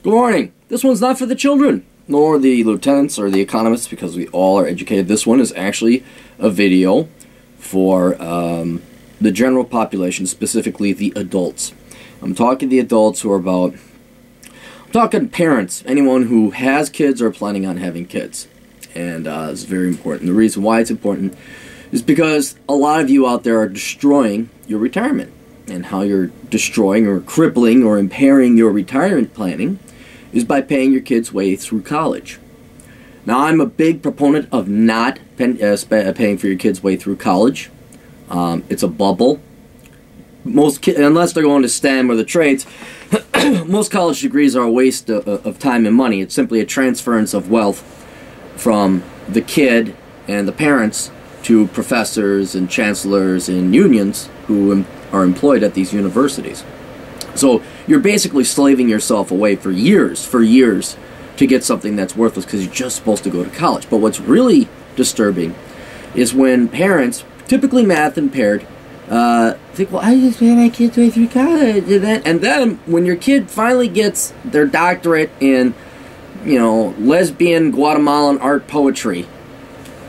Good morning. This one's not for the children, nor the lieutenants or the economists, because we all are educated. This one is actually a video for the general population, specifically the adults. I'm talking the adults who are I'm talking parents, anyone who has kids or planning on having kids. And it's very important. The reason why it's important is because a lot of you out there are destroying your retirement. And how you're destroying or crippling or impairing your retirement planning is by paying your kids' way through college. Now, I'm a big proponent of not paying for your kids' way through college. It's a bubble. Most kids, unless they're going to STEM or the trades, most college degrees are a waste of time and money. It's simply a transference of wealth from the kid and the parents to professors and chancellors and unions who are employed at these universities. So you're basically slaving yourself away for years to get something that's worthless because you're just supposed to go to college. But what's really disturbing is when parents, typically math impaired, think, well, I just pay my kids way through college. And then when your kid finally gets their doctorate in, lesbian Guatemalan art poetry,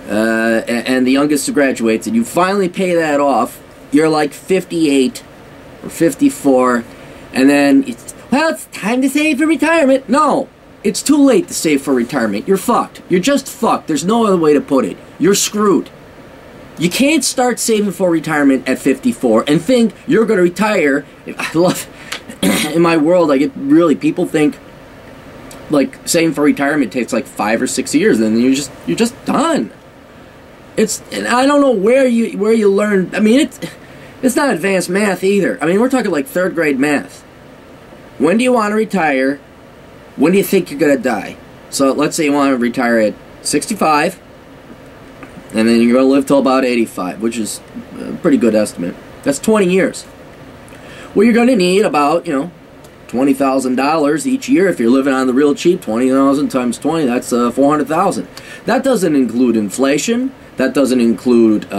and the youngest graduates, and you finally pay that off, you're like 58 or 54, and then it's time to save for retirement. No, it's too late to save for retirement. You're fucked. You're just fucked. There's no other way to put it. You're screwed. You can't start saving for retirement at 54 and think you're going to retire. I love, in my world, people think like saving for retirement takes like 5 or 6 years, and then you're just done. And I don't know where you learn. I mean, it's not advanced math either. I mean, we're talking like 3rd grade math. When do you want to retire? When do you think you're going to die? So let's say you want to retire at 65, and then you're going to live till about 85, which is a pretty good estimate. That's 20 years. Well, you're going to need about, $20,000 each year. If you're living on the real cheap, 20,000 times 20, that's $400,000. That doesn't include inflation. That doesn't include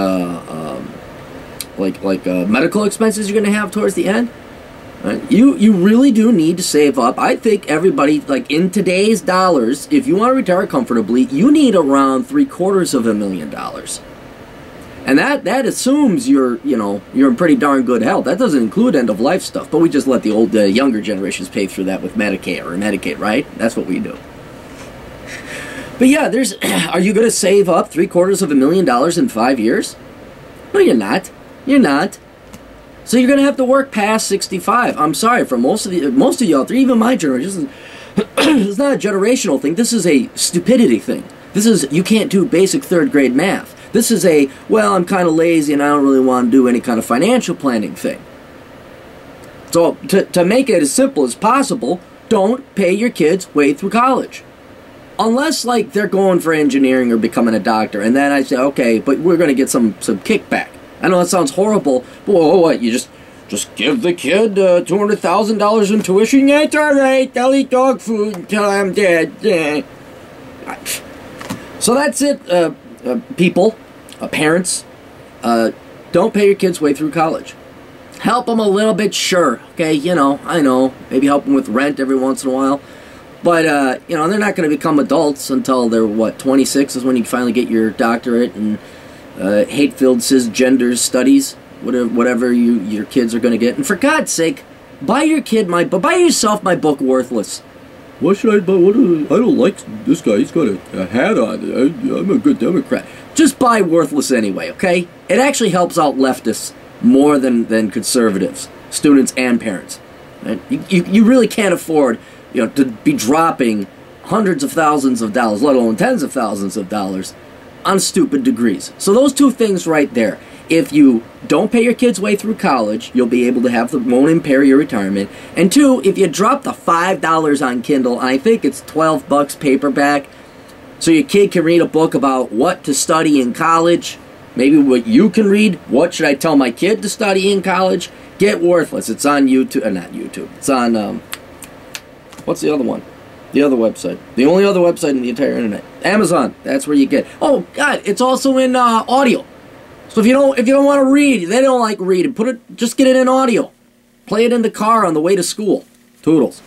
medical expenses you're going to have towards the end. Right? You really do need to save up. I think everybody, like in today's dollars, if you want to retire comfortably, you need around $750,000. And that assumes you're in pretty darn good health. That doesn't include end-of-life stuff, but we just let the younger generations pay through that with Medicare or Medicaid, right? That's what we do. But yeah, are you going to save up $750,000 in 5 years? No, you're not. You're not. So you're going to have to work past 65. I'm sorry, for most of you out there, even my generation, it's not a generational thing. This is a stupidity thing. This is, you can't do basic 3rd grade math. This is I'm kind of lazy and I don't really want to do any kind of financial planning thing. So to make it as simple as possible, don't pay your kids way through college. Unless, they're going for engineering or becoming a doctor, and then I say, okay, but we're going to get some kickback. I know that sounds horrible, but what, you just give the kid $200,000 in tuition? Yeah, it's all right, they'll eat dog food until I'm dead. Yeah. So that's it, people, parents, don't pay your kids way through college. Help them a little bit, sure, okay, I know, maybe help them with rent every once in a while. But, they're not going to become adults until they're, 26 is when you finally get your doctorate in hate-filled cisgender studies, whatever your kids are going to get. And for God's sake, buy yourself my book, Worthless. Why should I buy? I don't like this guy. He's got a hat on. I'm a good Democrat. Just buy Worthless anyway, okay? It actually helps out leftists more than conservatives, students and parents. Right? You really can't afford to be dropping hundreds of thousands of dollars, let alone tens of thousands of dollars, on stupid degrees. So those two things right there. If you don't pay your kids' way through college, you'll be able to won't impair your retirement. And 2, if you drop the $5 on Kindle, I think it's $12 paperback, so your kid can read a book about what to study in college, maybe what you can read, what should I tell my kid to study in college, get Worthless. It's on YouTube, not YouTube, it's on, what's the other one? The other website. The only other website in the entire internet. Amazon. That's where you get. Oh God, it's also in audio. So if you don't want to read, they don't like reading. Just get it in audio. Play it in the car on the way to school. Toodles.